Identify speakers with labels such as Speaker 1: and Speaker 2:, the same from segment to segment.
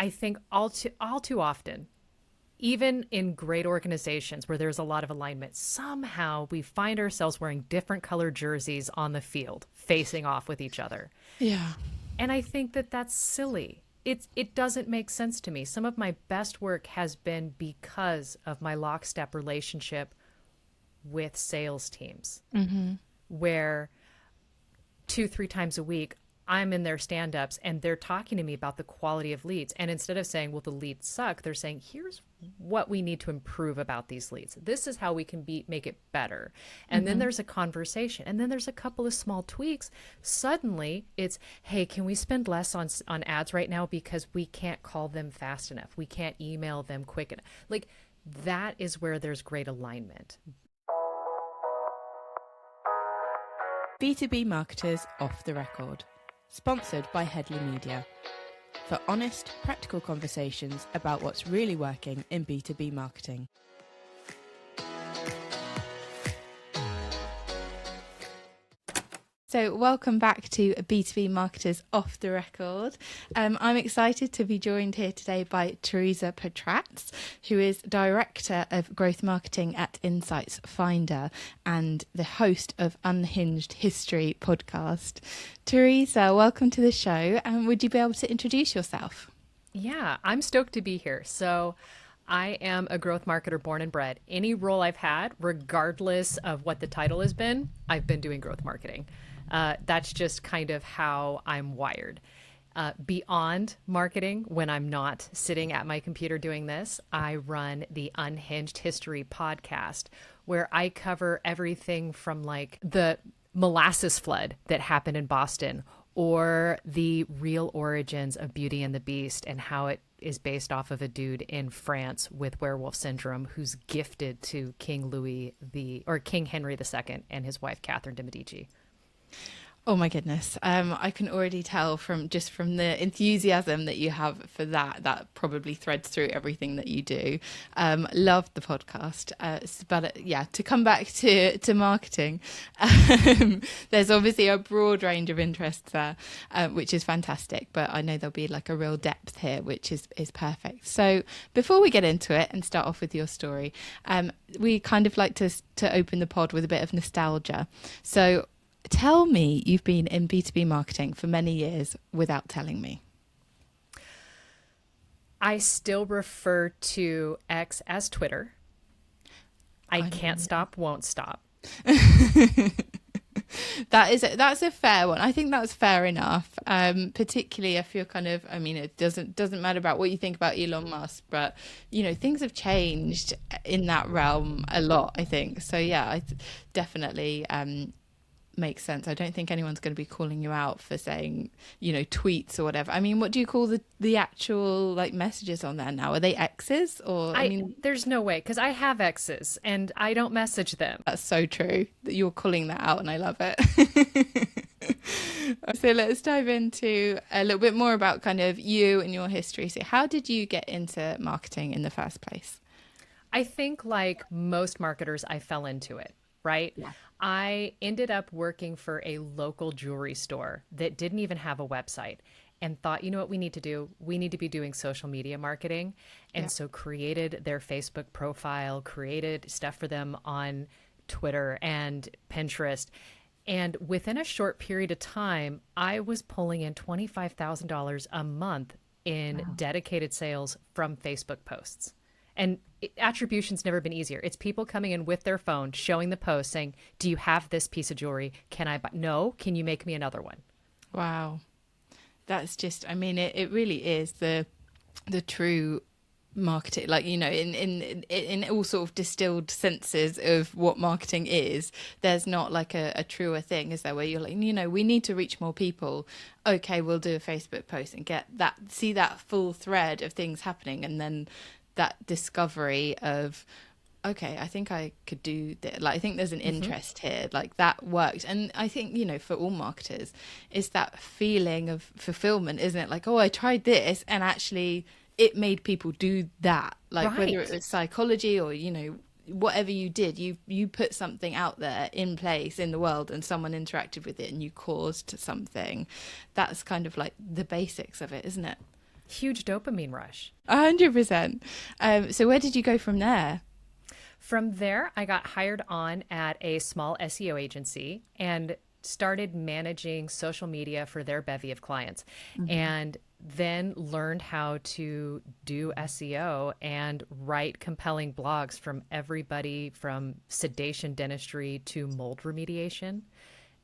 Speaker 1: I think all too often, even in great organizations where there's a lot of alignment, somehow we find ourselves wearing different colored jerseys on the field, facing off with each other.
Speaker 2: Yeah.
Speaker 1: And I think that that's silly. It doesn't make sense to me. Some of my best work has been because of my lockstep relationship with sales teams, where 2-3 times a week, I'm in their stand-ups and they're talking to me about the quality of leads. And instead of saying, well, the leads suck, they're saying, here's what we need to improve about these leads. This is how we can make it better. And then there's a conversation. And then there's a couple of small tweaks. Suddenly it's, hey, can we spend less on ads right now because we can't call them fast enough? We can't email them quick enough. Like, that is where there's great alignment.
Speaker 2: B2B Marketers Off the Record. Sponsored by Headley Media. For honest, practical conversations about what's really working in B2B marketing. So welcome back to B2B Marketers Off the Record. I'm excited to be joined here today by Theresa Potratz, who is Director of Growth Marketing at InsightFinder and the host of Unhinged History podcast. Theresa, welcome to the show. Would you be able to introduce yourself?
Speaker 1: Yeah, I'm stoked to be here. So I am a growth marketer born and bred. Any role I've had, regardless of what the title has been, I've been doing growth marketing. That's just kind of how I'm wired. Beyond marketing, when I'm not sitting at my computer doing this, I run the Unhinged History podcast, where I cover everything from like the molasses flood that happened in Boston, or the real origins of Beauty and the Beast and how it is based off of a dude in France with werewolf syndrome who's gifted to King Henry II and his wife Catherine de Medici.
Speaker 2: Oh my goodness. I can already tell from the enthusiasm that you have for that probably threads through everything that you do. Loved the podcast. To come back to marketing, there's obviously a broad range of interests there, which is fantastic, but I know there'll be like a real depth here, which is perfect. So before we get into it and start off with your story, we kind of like to open the pod with a bit of nostalgia. So tell me you've been in B2B marketing for many years without telling me.
Speaker 1: I still refer to X as Twitter. I can't stop, won't stop.
Speaker 2: That's a fair one. I think that's fair enough. Particularly if you're kind of, I mean, it doesn't matter about what you think about Elon Musk, but you know, things have changed in that realm a lot, I think. So yeah, I definitely makes sense. I don't think anyone's going to be calling you out for saying, you know, tweets or whatever. I mean, what do you call the actual like messages on there now? Are they X's or? I mean,
Speaker 1: there's no way, because I have X's and I don't message them.
Speaker 2: That's so true that you're calling that out, and I love it. So let's dive into a little bit more about kind of you and your history. So how did you get into marketing in the first place?
Speaker 1: I think like most marketers, I fell into it, right? Yeah. I ended up working for a local jewelry store that didn't even have a website and thought, you know what we need to do? We need to be doing social media marketing. And so created their Facebook profile, created stuff for them on Twitter and Pinterest. And within a short period of time, I was pulling in $25,000 a month in dedicated sales from Facebook posts. And attribution's never been easier. It's people coming in with their phone, showing the post, saying, do you have this piece of jewelry? Can I buy? No. Can you make me another one?
Speaker 2: Wow. That's just, I mean, it really is the true marketing, like, you know, in all sort of distilled senses of what marketing is. There's not like a truer thing, is there, where you're like, you know, we need to reach more people. Okay, we'll do a Facebook post and see that full thread of things happening, and then that discovery of, okay, I think I could do this. Like, I think there's an interest here, like that worked. And I think, you know, for all marketers, it's that feeling of fulfillment, isn't it? Like, oh, I tried this and actually it made people do that. Like whether it was psychology or, you know, whatever you did, you put something out there in place in the world and someone interacted with it and you caused something. That's kind of like the basics of it, isn't it?
Speaker 1: Huge dopamine rush.
Speaker 2: 100%. So where did you go from there?
Speaker 1: From there, I got hired on at a small SEO agency and started managing social media for their bevy of clients.
Speaker 2: Hmm.
Speaker 1: And then learned how to do SEO and write compelling blogs from everybody from sedation dentistry to mold remediation.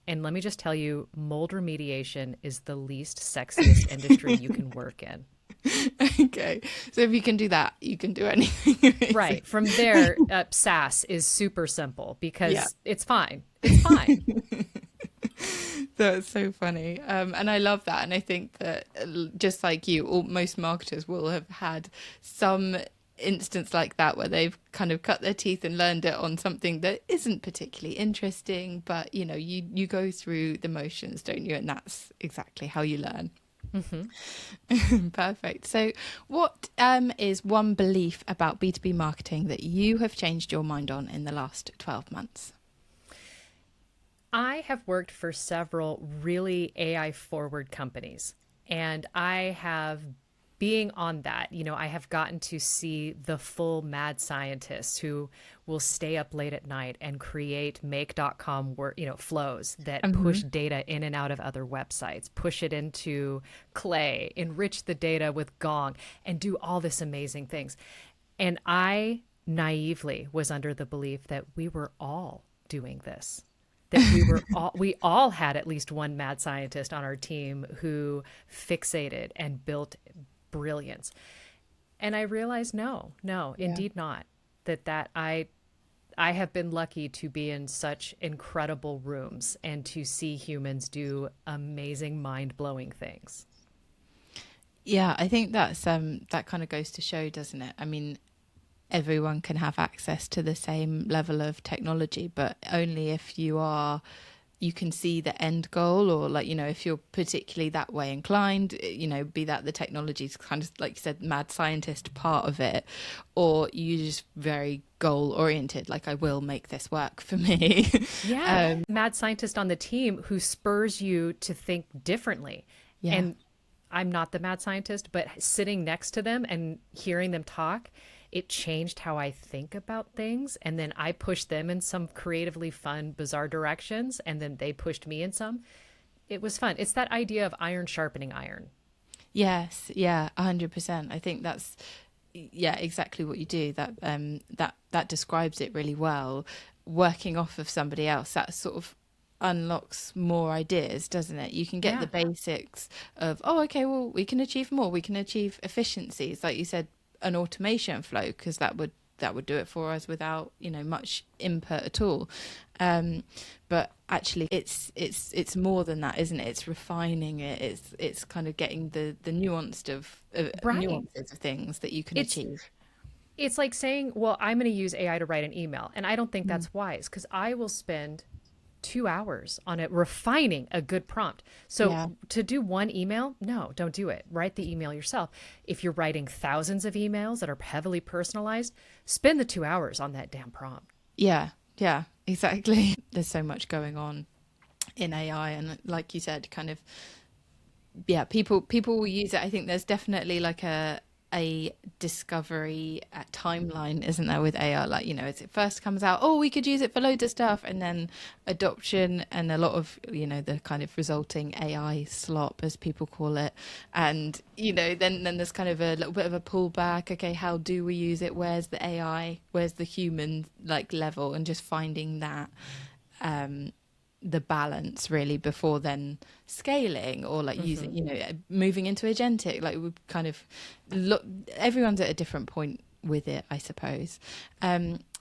Speaker 1: And let me just tell you, mold remediation is the least sexiest industry you can work in.
Speaker 2: Okay. So if you can do that, you can do anything. Amazing.
Speaker 1: Right. From there, SaaS is super simple
Speaker 2: Yeah.
Speaker 1: because it's fine. It's fine.
Speaker 2: That's so funny. And I love that. And I think that just like you, most marketers will have had some instance like that where they've kind of cut their teeth and learned it on something that isn't particularly interesting, but you go through the motions, don't you? And that's exactly how you learn.
Speaker 1: Hmm.
Speaker 2: Perfect. So what is one belief about B2B marketing that you have changed your mind on in the last 12 months?
Speaker 1: I have worked for several really AI forward companies, and I have being on that, I have gotten to see the full mad scientists who will stay up late at night and create make.com flows that
Speaker 2: Hmm.
Speaker 1: push data in and out of other websites, push it into Clay, enrich the data with Gong, and do all this amazing things. And I naively was under the belief that we were all doing this, that we all had at least one mad scientist on our team who fixated and built brilliance. And I realized no, no,
Speaker 2: Yeah.
Speaker 1: indeed not. That I have been lucky to be in such incredible rooms and to see humans do amazing, mind-blowing things.
Speaker 2: Yeah, I think that kind of goes to show, doesn't it? I mean, everyone can have access to the same level of technology, but only if you can see the end goal, or like, if you're particularly that way inclined, be that the technology's kind of, like you said, mad scientist part of it, or you just very goal oriented, like I will make this work for me.
Speaker 1: Yeah, mad scientist on the team who spurs you to think differently.
Speaker 2: Yeah.
Speaker 1: And I'm not the mad scientist, but sitting next to them and hearing them talk, it changed how I think about things. And then I pushed them in some creatively fun, bizarre directions. And then they pushed me in some. It was fun. It's that idea of iron sharpening iron.
Speaker 2: Yes, yeah, 100%. I think that's, yeah, exactly what you do. That describes it really well. Working off of somebody else, that sort of unlocks more ideas, doesn't it? You can get the
Speaker 1: Yeah.
Speaker 2: basics of, oh, okay, well, we can achieve more. We can achieve efficiencies, like you said, an automation flow, because that would do it for us without much input at all. Um, but actually, it's more than that, isn't it? It's refining it. It's kind of getting the
Speaker 1: Right.
Speaker 2: nuances of things that you can
Speaker 1: It's
Speaker 2: achieve.
Speaker 1: it's like saying, well, I'm going to use AI to write an email. And I don't think
Speaker 2: Mm.
Speaker 1: that's wise because I will spend 2 hours on it refining a good prompt. So
Speaker 2: Yeah,
Speaker 1: to do one email, no, don't do it. Write the email yourself. If you're writing thousands of emails that are heavily personalized, spend the 2 hours on that damn prompt.
Speaker 2: yeah, yeah, exactly. There's so much going on in AI, and like you said, kind of, yeah, people will use it. I think there's definitely like a discovery timeline, isn't there, with AI? Like, as it first comes out, oh, we could use it for loads of stuff, and then adoption and a lot of, the kind of resulting AI slop, as people call it. And, then there's kind of a little bit of a pullback. Okay, how do we use it? Where's the AI? Where's the human like level? And just finding that um the balance really before then scaling, or like using,
Speaker 1: Hmm.
Speaker 2: moving into agentic, like we kind of look, everyone's at a different point with it, I suppose.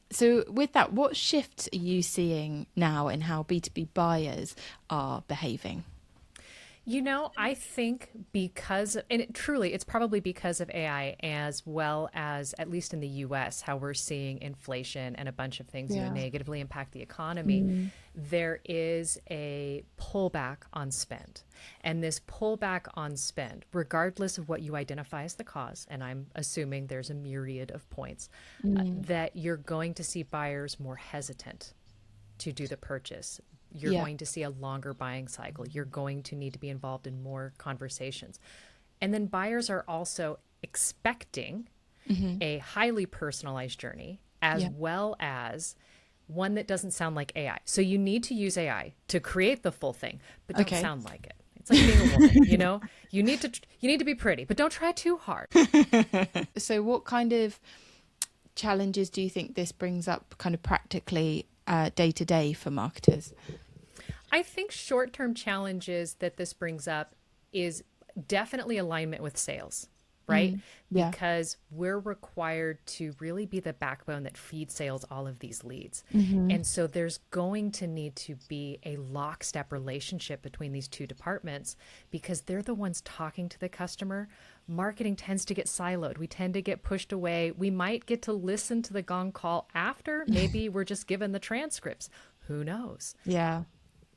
Speaker 2: So with that, what shifts are you seeing now in how B2B buyers are behaving?
Speaker 1: I think because, and truly, it's probably because of AI, as well as, at least in the US, how we're seeing inflation and a bunch of things,
Speaker 2: Yeah.
Speaker 1: negatively impact the economy.
Speaker 2: Mm.
Speaker 1: There is a pullback on spend. And this pullback on spend, regardless of what you identify as the cause, and I'm assuming there's a myriad of points,
Speaker 2: Mm.
Speaker 1: that you're going to see buyers more hesitant to do the purchase. You're
Speaker 2: Yeah.
Speaker 1: going to see a longer buying cycle. You're going to need to be involved in more conversations. And then buyers are also expecting
Speaker 2: Hmm.
Speaker 1: a highly personalized journey as
Speaker 2: Yeah.
Speaker 1: well as one that doesn't sound like AI. So you need to use AI to create the full thing, but don't
Speaker 2: Okay.
Speaker 1: sound like it. It's like being a woman, you know? You need to be pretty, but don't try too hard.
Speaker 2: So what kind of challenges do you think this brings up kind of practically day to day for marketers?
Speaker 1: I think short-term challenges that this brings up is definitely alignment with sales, right?
Speaker 2: Mm. Yeah.
Speaker 1: Because we're required to really be the backbone that feeds sales all of these leads.
Speaker 2: Hmm.
Speaker 1: And so there's going to need to be a lockstep relationship between these two departments because they're the ones talking to the customer. Marketing tends to get siloed. We tend to get pushed away. We might get to listen to the gong call after. Maybe we're just given the transcripts. Who knows?
Speaker 2: Yeah.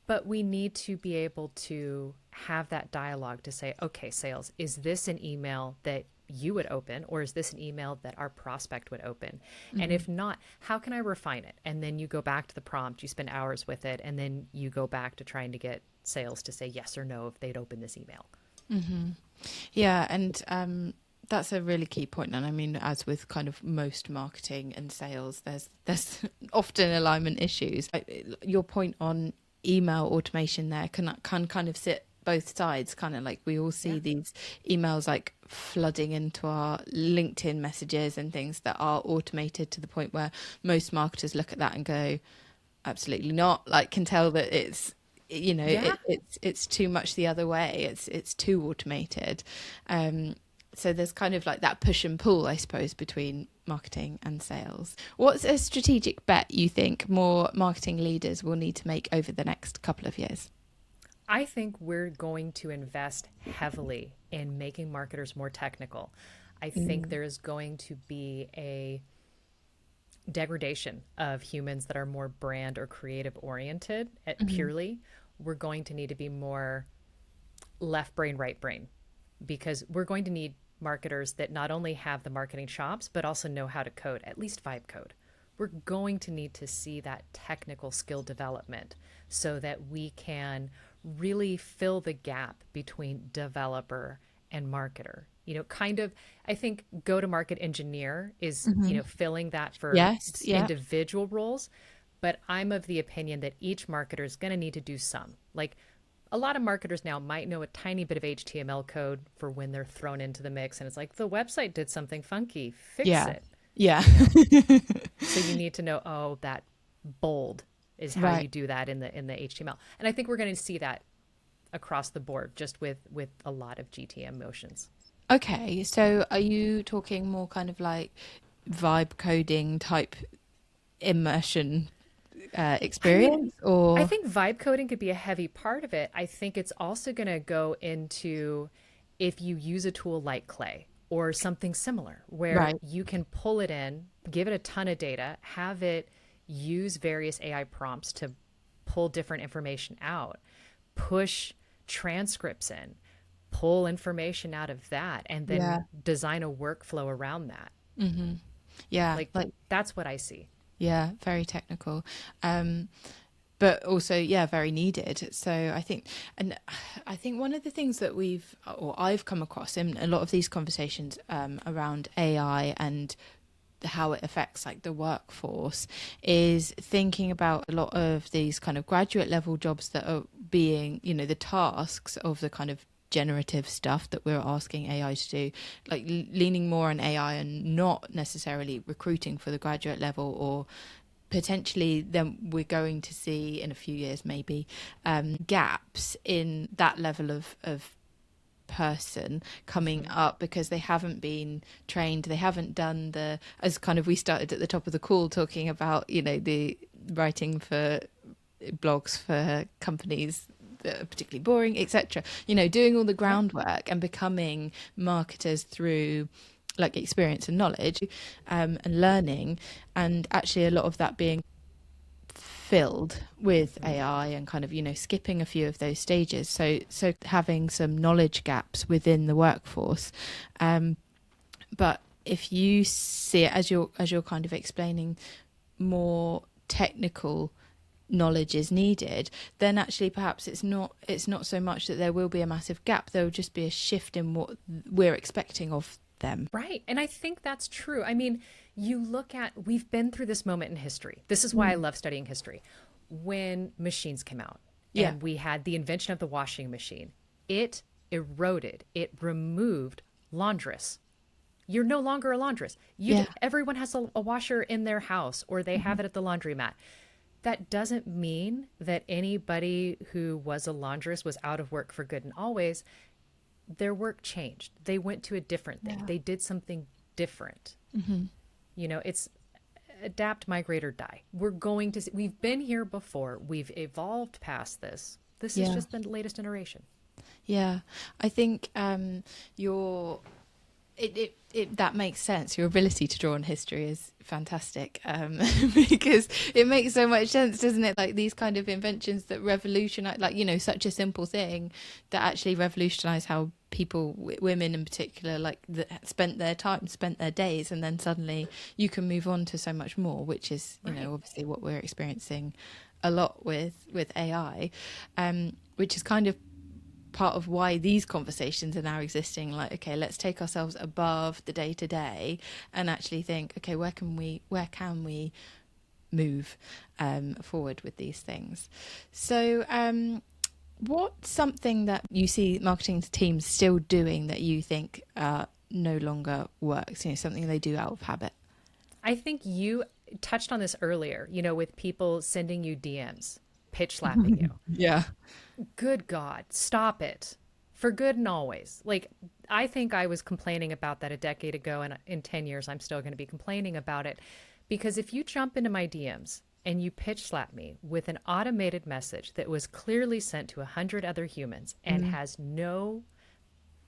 Speaker 1: But we need to be able to have that dialogue to say, okay, sales, is this an email that you would open, or is this an email that our prospect would open? And
Speaker 2: Hmm.
Speaker 1: if not, how can I refine it? And then you go back to the prompt, you spend hours with it, and then you go back to trying to get sales to say yes or no if they'd open this email.
Speaker 2: Hmm. Yeah, and that's a really key point. And I mean, as with kind of most marketing and sales, there's often alignment issues. Your point on email automation there can kind of sit both sides. Kind of like we all see
Speaker 1: Yeah.
Speaker 2: these emails like flooding into our LinkedIn messages and things that are automated to the point where most marketers look at that and go, absolutely not. Like, can tell that it's, you know,
Speaker 1: Yeah.
Speaker 2: it's too much the other way. It's too automated. So there's kind of like that push and pull, I suppose, between marketing and sales. What's a strategic bet you think more marketing leaders will need to make over the next couple of years?
Speaker 1: I think we're going to invest heavily in making marketers more technical. I think
Speaker 2: Mm.
Speaker 1: there is going to be a degradation of humans that are more brand or creative oriented
Speaker 2: Hmm.
Speaker 1: purely. We're going to need to be more left brain, right brain, because we're going to need marketers that not only have the marketing chops, but also know how to code, at least vibe code. We're going to need to see that technical skill development so that we can really fill the gap between developer and marketer. You know, kind of, I think go to market engineer is,
Speaker 2: Hmm.
Speaker 1: filling that for
Speaker 2: Yes. Yeah.
Speaker 1: individual roles. But I'm of the opinion that each marketer is going to need to do some. Like a lot of marketers now might know a tiny bit of HTML code for when they're thrown into the mix and it's like the website did something funky, fix
Speaker 2: Yeah.
Speaker 1: it,
Speaker 2: Yeah.
Speaker 1: you know. So you need to know, oh, that bold is how
Speaker 2: Right.
Speaker 1: you do that in the HTML. And I think we're going to see that across the board just with a lot of GTM motions.
Speaker 2: Okay. So are you talking more kind of like vibe coding type immersion
Speaker 1: I mean,
Speaker 2: experience
Speaker 1: I
Speaker 2: or?
Speaker 1: think vibe coding could be a heavy part of it. I think it's also going to go into if you use a tool like Clay or something similar where
Speaker 2: Right.
Speaker 1: you can pull it in, give it a ton of data, have it use various AI prompts to pull different information out, push transcripts in, pull information out of that, and then
Speaker 2: Yeah.
Speaker 1: design a workflow around that.
Speaker 2: Hmm. Yeah.
Speaker 1: Like
Speaker 2: Like,
Speaker 1: that's what I see.
Speaker 2: yeah, very technical. Um, but also, yeah, very needed. So and I think one of the things that I've come across in a lot of these conversations around AI and how it affects like the workforce is thinking about a lot of these kind of graduate level jobs that are being, the tasks of the kind of generative stuff that we're asking AI to do, like leaning more on AI and not necessarily recruiting for the graduate level, or potentially then we're going to see in a few years maybe gaps in that level of person coming
Speaker 1: Mm-hmm.
Speaker 2: up because they haven't been trained, they haven't done the, as kind of we started at the top of the call talking about, the writing for blogs for companies that are particularly boring, etc., doing all the
Speaker 1: Yeah.
Speaker 2: groundwork and becoming marketers through like experience and knowledge, and learning, and actually a lot of that being filled with
Speaker 1: Mm-hmm.
Speaker 2: AI and kind of, skipping a few of those stages. So having some knowledge gaps within the workforce. But if you see it as you're kind of explaining, more technical knowledge is needed, then actually perhaps it's not so much that there will be a massive gap. There will just be a shift in what we're expecting of them.
Speaker 1: Right. And I think that's true. I mean, we've been through this moment in history. This is why I love studying history. When machines came out and we had the invention of the washing machine, it eroded, it removed laundress. You're no longer a laundress. Everyone has a washer in their house, or they have it at the laundromat. That doesn't mean that anybody who was a laundress was out of work for good and always. Their work changed. They went to a different thing. They did something different. It's adapt, migrate, or die. We've been here before. We've evolved past this. This is just the latest iteration.
Speaker 2: Yeah, I think that makes sense. Your ability to draw on history is fantastic, because it makes so much sense, doesn't it? Like these kind of inventions that revolutionize, like, such a simple thing that actually revolutionize how people, women in particular, spent their days, and then suddenly you can move on to so much more, which is, obviously what we're experiencing a lot with AI, which is kind of part of why these conversations are now existing. Like, okay, let's take ourselves above the day to day and actually think, okay, where can we move forward with these things? So what's something that you see marketing teams still doing that you think no longer works, something they do out of habit?
Speaker 1: I think you touched on this earlier, with people sending you DMs, pitch slapping you.
Speaker 2: Yeah.
Speaker 1: Good God, stop it. For good and always. Like, I think I was complaining about that a decade ago, and in 10 years, I'm still going to be complaining about it. Because if you jump into my DMs and you pitch slap me with an automated message that was clearly sent to 100 other humans and has no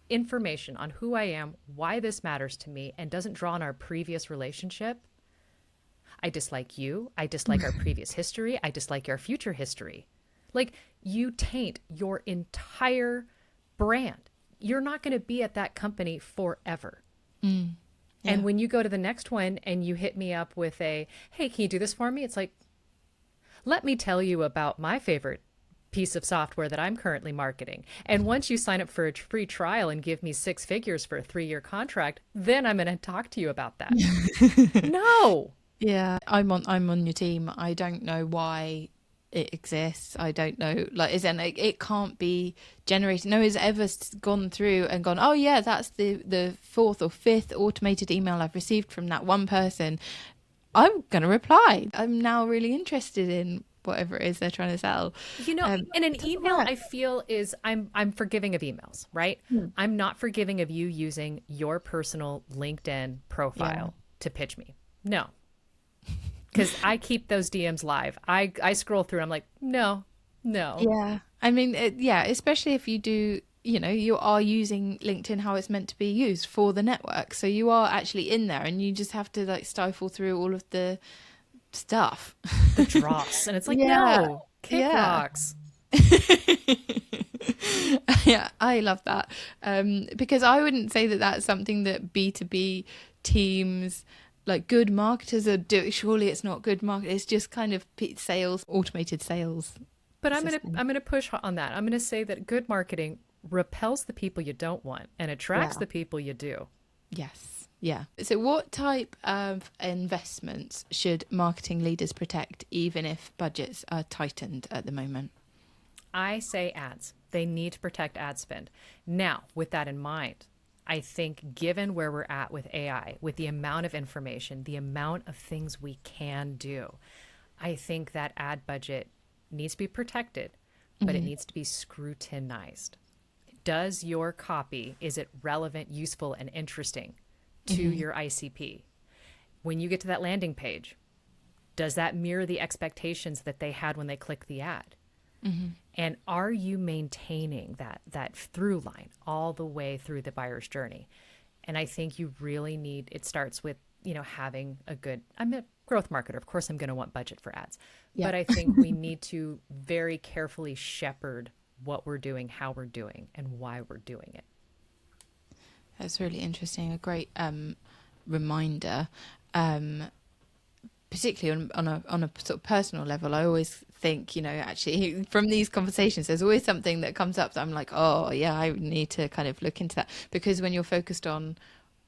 Speaker 1: information on who I am, why this matters to me, and doesn't draw on our previous relationship, I dislike you. I dislike our previous history. I dislike our future history. Like, you taint your entire brand. You're not going to be at that company forever. Yeah. And when you go to the next one and you hit me up with hey, can you do this for me? It's like, let me tell you about my favorite piece of software that I'm currently marketing. And once you sign up for a free trial and give me 6 figures for a 3-year contract, then I'm going to talk to you about that. No.
Speaker 2: Yeah, I'm on your team. I don't know why it exists. I don't know, it can't be generated. No one's ever gone through and gone, oh yeah, that's the 4th or 5th automated email I've received from that one person. I'm going to reply. I'm now really interested in whatever it is they're trying to sell.
Speaker 1: In an email, I feel I'm forgiving of emails, right? I'm not forgiving of you using your personal LinkedIn profile to pitch me. No. Because I keep those DMs live. I scroll through. I'm like, no.
Speaker 2: Yeah. I mean, especially if you do, you are using LinkedIn how it's meant to be used for the network. So you are actually in there, and you just have to stifle through all of the stuff.
Speaker 1: The dross. And it's like, no, kick rocks.
Speaker 2: Yeah, I love that. Because I wouldn't say that that's something that B2B teams, like good marketers, are doing. Surely it's not good marketing. It's just kind of sales, automated sales.
Speaker 1: But I'm gonna push on that. I'm gonna say that good marketing repels the people you don't want and attracts the people you do.
Speaker 2: Yes. Yeah. So what type of investments should marketing leaders protect, even if budgets are tightened at the moment?
Speaker 1: I say ads. They need to protect ad spend. Now, with that in mind, I think given where we're at with AI, with the amount of information, the amount of things we can do, I think that ad budget needs to be protected, but it needs to be scrutinized. Does your copy, is it relevant, useful, and interesting to your ICP? When you get to that landing page, does that mirror the expectations that they had when they clicked the ad? And are you maintaining that through line all the way through the buyer's journey? And I think you really need, it starts with, having a good, I'm a growth marketer. Of course, I'm going to want budget for ads, but I think we need to very carefully shepherd what we're doing, how we're doing, and why we're doing it.
Speaker 2: That's really interesting. A great reminder, particularly on a sort of personal level. I always think, actually from these conversations, there's always something that comes up that I'm like, oh yeah, I need to kind of look into that. Because when you're focused on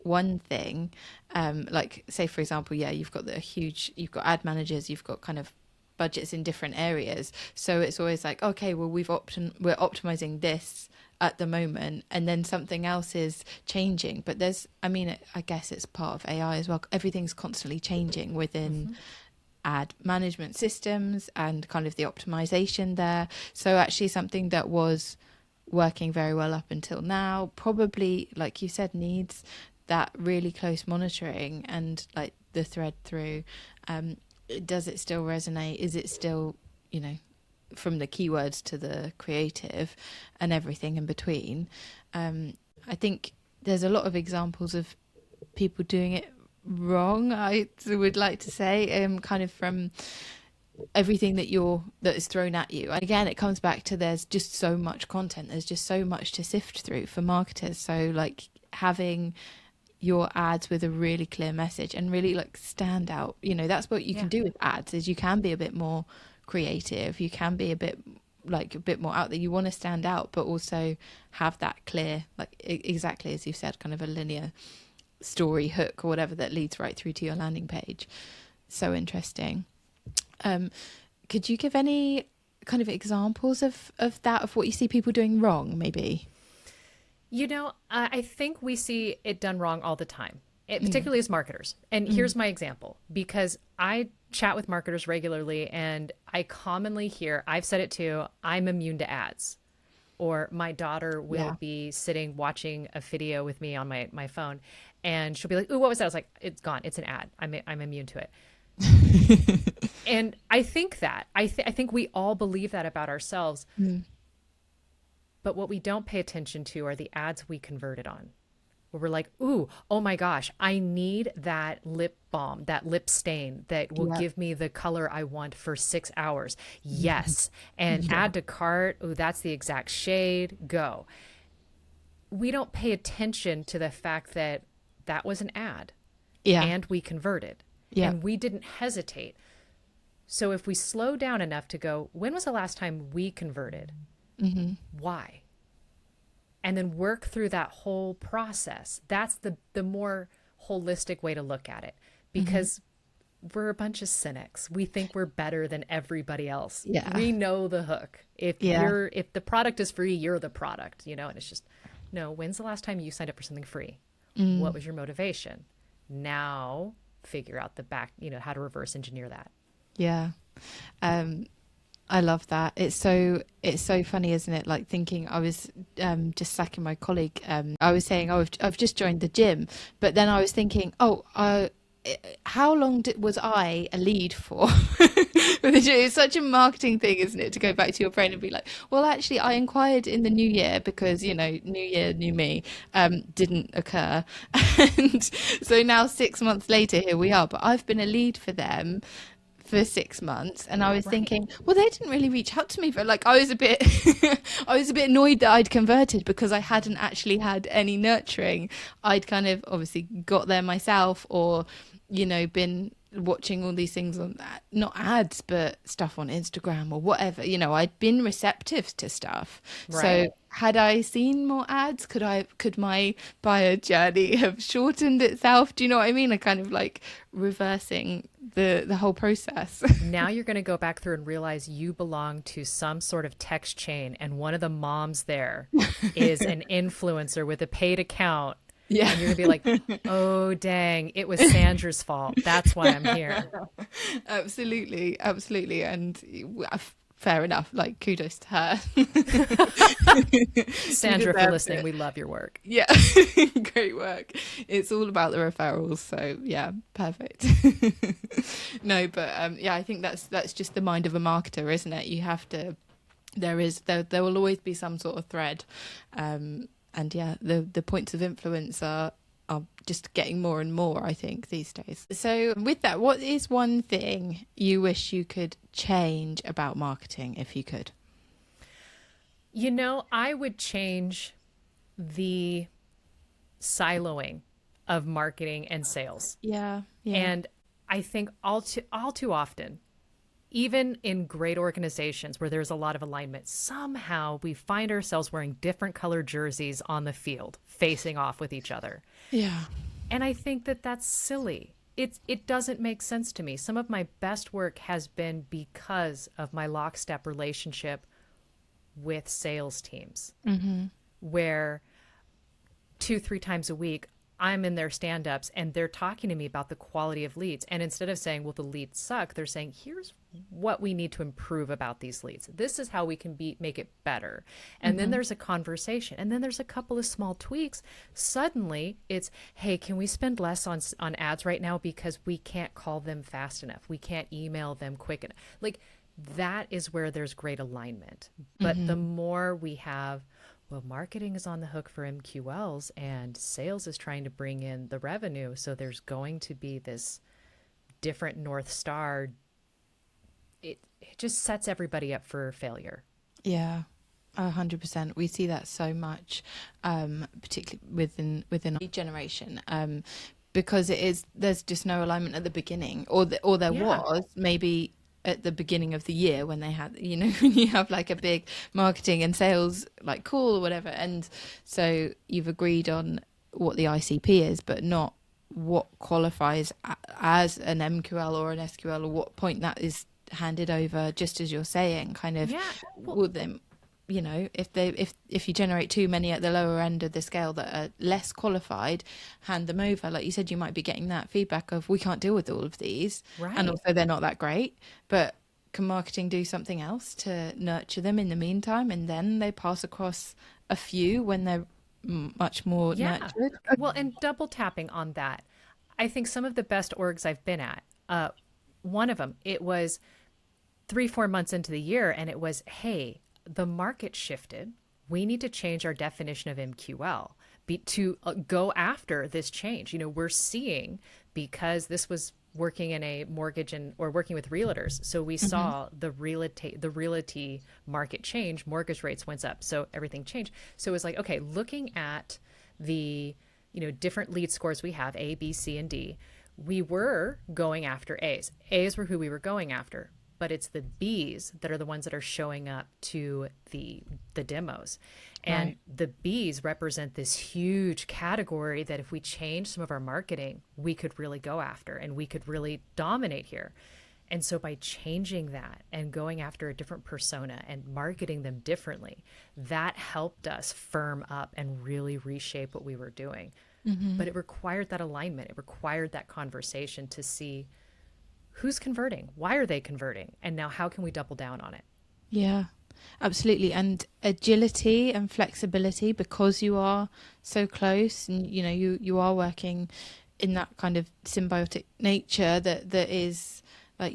Speaker 2: one thing, like say for example, yeah, you've got you've got ad managers, you've got kind of budgets in different areas, so it's always like, okay, well we're optimizing this at the moment, and then something else is changing. But I guess it's part of AI as well, everything's constantly changing within ad management systems and kind of the optimization there. So actually something that was working very well up until now probably, like you said, needs that really close monitoring and like the thread through. Does it still resonate? Is it still, from the keywords to the creative and everything in between? I think there's a lot of examples of people doing it wrong, I would like to say, kind of from everything that is thrown at you. And again, it comes back to there's just so much content, there's just so much to sift through for marketers. So like having your ads with a really clear message and really like stand out, that's what you can do with ads, is you can be a bit more creative, you can be a bit more out there, you want to stand out, but also have that clear, like exactly as you said, kind of a linear story hook or whatever that leads right through to your landing page. So interesting. Could you give any kind of examples of that, of what you see people doing wrong, maybe?
Speaker 1: I think we see it done wrong all the time, particularly as marketers. And here's my example, because I chat with marketers regularly and I commonly hear, I've said it too, I'm immune to ads. Or my daughter will be sitting watching a video with me on my phone, and she'll be like, "Ooh, what was that?" I was like, "It's gone. It's an ad. I'm immune to it." And I think I think we all believe that about ourselves. But what we don't pay attention to are the ads we converted on, where we're like, "Ooh, oh my gosh, I need that lip balm, that lip stain that will give me the color I want for 6 hours." Yes. And add to cart. Ooh, that's the exact shade. Go. We don't pay attention to the fact that that was an ad and we converted and we didn't hesitate. So if we slow down enough to go, when was the last time we converted? Why? And then work through that whole process. That's the more holistic way to look at it, because we're a bunch of cynics. We think we're better than everybody else. We know the hook. If the product is free, you're the product, and it's just, no, when's the last time you signed up for something free? What was your motivation? Now figure out the back, how to reverse engineer that.
Speaker 2: Yeah. I love that. It's so funny, isn't it? Like thinking, I was just slacking my colleague. I was saying, oh, I've just joined the gym, but then I was thinking, how long was I a lead for? It's such a marketing thing, isn't it? To go back to your brain and be like, well, actually, I inquired in the new year because, new year, new me, didn't occur. And so now 6 months later, here we are. But I've been a lead for them for 6 months, and I was thinking, well, they didn't really reach out to me, but like I was a bit I was a bit annoyed that I'd converted because I hadn't actually had any nurturing. I'd kind of obviously got there myself, or been watching all these things on that, not ads but stuff on Instagram or whatever. I'd been receptive to stuff. So had I seen more ads, could my buyer journey have shortened itself? Do you know what I mean? I kind of like reversing the whole process.
Speaker 1: Now you're going to go back through and realize you belong to some sort of text chain, and one of the moms there is an influencer with a paid account. Yeah. And you're going to be like, oh, dang, it was Sandra's fault. That's why I'm here.
Speaker 2: Absolutely. Absolutely. And fair enough. Like, kudos to her.
Speaker 1: Sandra, for listening, we love your work.
Speaker 2: Yeah. Great work. It's all about the referrals. So yeah, perfect. No, but I think that's just the mind of a marketer, isn't it? You have to, there will always be some sort of thread. And yeah, the points of influence are just getting more and more, I think, these days. So with that, what is one thing you wish you could change about marketing if you could?
Speaker 1: I would change the siloing of marketing and sales.
Speaker 2: Yeah.
Speaker 1: And I think all too often, even in great organizations where there's a lot of alignment, somehow we find ourselves wearing different colored jerseys on the field, facing off with each other.
Speaker 2: Yeah.
Speaker 1: And I think that that's silly. It doesn't make sense to me. Some of my best work has been because of my lockstep relationship with sales teams, where 2-3 times a week I'm in their stand-ups and they're talking to me about the quality of leads. And instead of saying, well, the leads suck, they're saying, here's what we need to improve about these leads. This is how we can make it better. And then there's a conversation. And then there's a couple of small tweaks. Suddenly it's, hey, can we spend less on ads right now because we can't call them fast enough. We can't email them quick enough. Like, that is where there's great alignment. But the more we have, well, marketing is on the hook for MQLs and sales is trying to bring in the revenue. So there's going to be this different North Star. It just sets everybody up for failure.
Speaker 2: Yeah, 100%. We see that so much, particularly within our lead generation, because there's just no alignment at the beginning, or there was maybe at the beginning of the year when they had, when you have like a big marketing and sales like call or whatever, and so you've agreed on what the ICP is, but not what qualifies as an MQL or an SQL, or what point that is handed over, just as you're saying, kind of. Well, then, if you generate too many at the lower end of the scale that are less qualified, hand them over. Like you said, you might be getting that feedback of, we can't deal with all of these, and also they're not that great, but can marketing do something else to nurture them in the meantime, and then they pass across a few when they're much more nurtured?
Speaker 1: Well, and double tapping on that, I think some of the best orgs I've been at, one of them, it was 3-4 months into the year, and it was, hey, the market shifted. We need to change our definition of MQL to go after this change. We're seeing, because this was working in a mortgage or working with realtors. So we saw the realty market change, mortgage rates went up. So everything changed. So it was like, okay, looking at the, different lead scores we have, A, B, C, and D, we were going after A's. A's were who we were going after. But it's the B's that are the ones that are showing up to the demos. And the B's represent this huge category that if we change some of our marketing, we could really go after and we could really dominate here. And so by changing that and going after a different persona and marketing them differently, that helped us firm up and really reshape what we were doing. But it required that alignment. It required that conversation to see who's converting, why are they converting, and now how can we double down on it?
Speaker 2: Yeah, absolutely. And agility and flexibility, because you are so close and you are working in that kind of symbiotic nature that is like,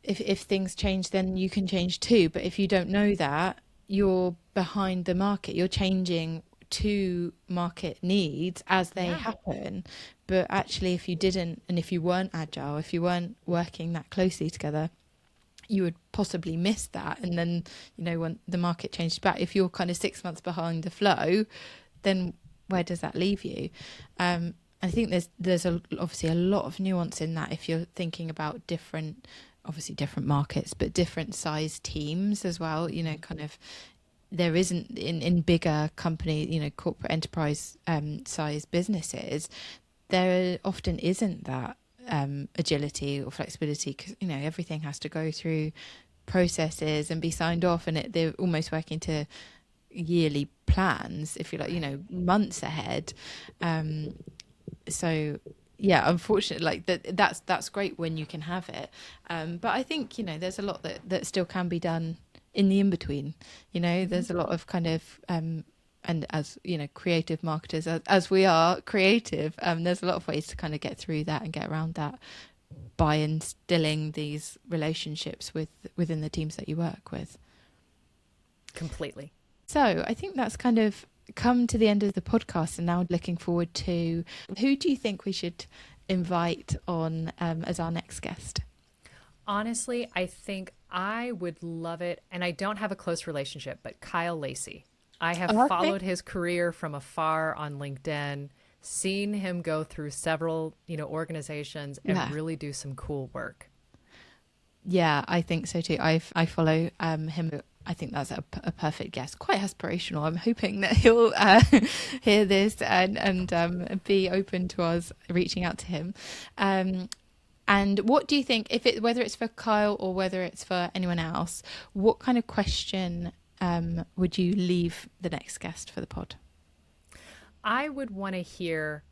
Speaker 2: if things change, then you can change too. But if you don't know that, you're behind the market. You're changing to market needs as they happen. But actually, if you didn't, and if you weren't agile, if you weren't working that closely together, you would possibly miss that. And then, when the market changes back, if you're kind of 6 months behind the flow, then where does that leave you? I think there's obviously a lot of nuance in that if you're thinking about different markets, but different size teams as well, kind of. There isn't in bigger company, corporate enterprise size businesses, there often isn't that agility or flexibility, because everything has to go through processes and be signed off, and they're almost working to yearly plans, if you like, months ahead. So yeah, unfortunately, like that's great when you can have it, but I think there's a lot that still can be done in the in-between. There's a lot of kind of and as creative marketers, as we are creative, there's a lot of ways to kind of get through that and get around that by instilling these relationships within the teams that you work with.
Speaker 1: Completely.
Speaker 2: So I think that's kind of come to the end of the podcast, and now looking forward to, who do you think we should invite on as our next guest?
Speaker 1: Honestly, I think I would love it, and I don't have a close relationship, but Kyle Lacey. I have followed his career from afar on LinkedIn, seen him go through several, organizations and really do some cool work.
Speaker 2: Yeah, I think so too. I follow him. I think that's a perfect guess. Quite aspirational. I'm hoping that he'll hear this and be open to us reaching out to him. And what do you think, if it whether it's for Kyle or whether it's for anyone else, what kind of question would you leave the next guest for the pod?
Speaker 1: I would want to hear,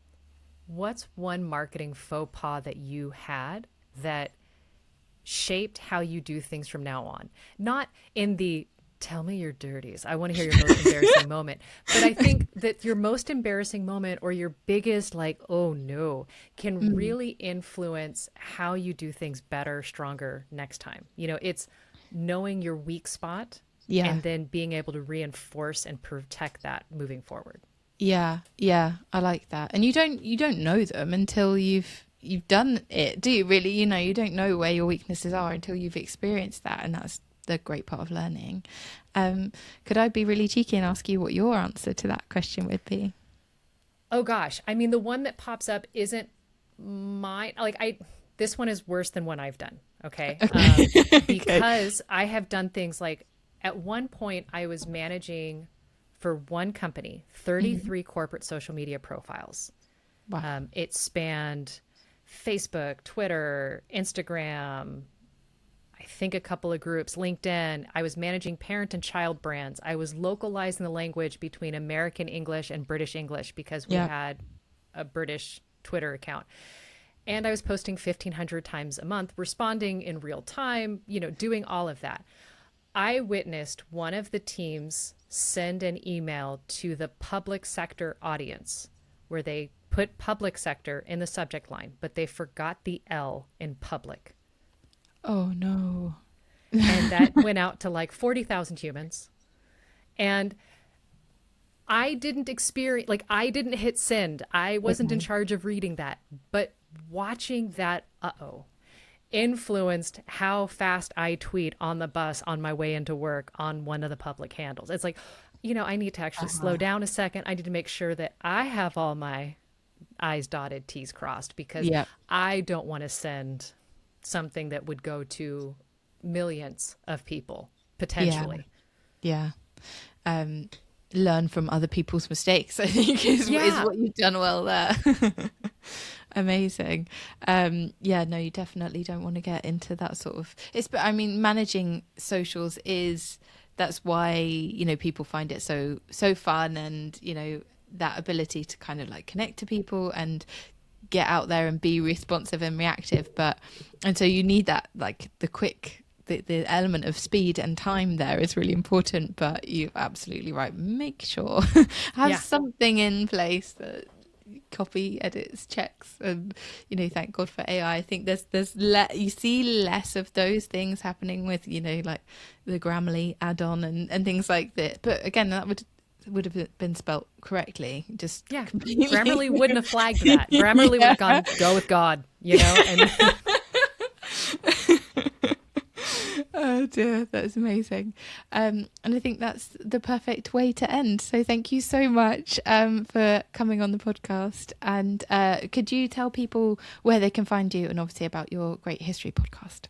Speaker 1: what's one marketing faux pas that you had that shaped how you do things from now on? Not in the tell me your dirties. I want to hear your most embarrassing moment. But I think that your most embarrassing moment or your biggest, like, oh no, can
Speaker 2: Mm,
Speaker 1: really influence how you do things better, stronger next time. You know, it's knowing your weak spot
Speaker 2: yeah,
Speaker 1: and then being able to reinforce and protect that moving forward.
Speaker 2: yeah, yeah. I like that. And you don't know them until you've done it, do you? Really, you don't know where your weaknesses are until you've experienced that, and that's the great part of learning. Um, could I be really cheeky and ask you what your answer to that question would be?
Speaker 1: Oh gosh. I mean, the one that pops up isn't this one is worse than one I've done. Okay.
Speaker 2: Okay.
Speaker 1: Because I have done things like, at one point I was managing for one company,
Speaker 2: Mhm.
Speaker 1: 33 corporate social media profiles.
Speaker 2: Wow.
Speaker 1: It spanned Facebook, Twitter, Instagram, I think a couple of groups, LinkedIn. I was managing parent and child brands. I was localizing the language between American English and British English because we
Speaker 2: Yeah.
Speaker 1: had a British Twitter account. And I was posting 1,500 times a month, responding in real time, doing all of that. I witnessed one of the teams send an email to the public sector audience where they put public sector in the subject line, but they forgot the L in public.
Speaker 2: Oh no.
Speaker 1: And that went out to like 40,000 humans. And I didn't hit send. I wasn't in
Speaker 2: Okay.
Speaker 1: charge of reading that. But watching that, influenced how fast I tweet on the bus on my way into work on one of the public handles. It's like, I need to actually slow
Speaker 2: Uh-huh.
Speaker 1: down a second. I need to make sure that I have all my I's dotted, T's crossed, because
Speaker 2: Yeah.
Speaker 1: I don't want to send something that would go to millions of people
Speaker 2: Yeah.
Speaker 1: potentially.
Speaker 2: Yeah. Um, learn from other people's mistakes, I think is
Speaker 1: Yeah.
Speaker 2: what you've done well there. Amazing. Yeah, no, you definitely don't want to get into that sort of but I mean, managing socials is that's why, people find it so fun and, that ability to kind of like connect to people and get out there and be responsive and reactive. And so you need that, like the element of speed and time there is really important, but you're absolutely right. Make sure have
Speaker 1: Yeah.
Speaker 2: something in place that copy, edits, checks, and thank God for AI. I think you see less of those things happening with like the Grammarly add-on and things like that. But again, that would have been spelt correctly, just
Speaker 1: Yeah.
Speaker 2: completely.
Speaker 1: Grammarly wouldn't have flagged that. Grammarly would
Speaker 2: Yeah.
Speaker 1: have gone, go with God, and
Speaker 2: Oh dear, that's amazing. And I think that's the perfect way to end. So thank you so much for coming on the podcast. And could you tell people where they can find you and obviously about your great history podcast?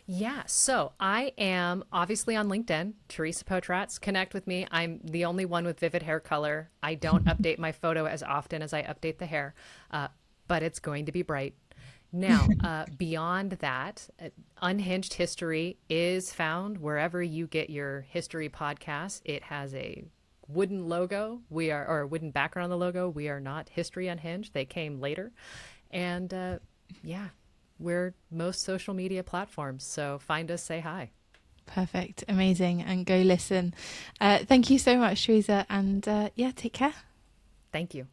Speaker 1: yeah. So I am obviously on LinkedIn, Theresa Potratz. Connect with me. I'm the only one with vivid hair color. I don't update my photo as often as I update the hair, uh, but it's going to be bright. Now, beyond that, Unhinged History is found wherever you get your history podcasts. It has a wooden logo. Or a wooden background on the logo. We are not History Unhinged. They came later. And yeah, we're most social media platforms. So find us, say hi.
Speaker 2: Perfect, amazing, and go listen. Thank you so much, Teresa, and yeah, take care.
Speaker 1: Thank you.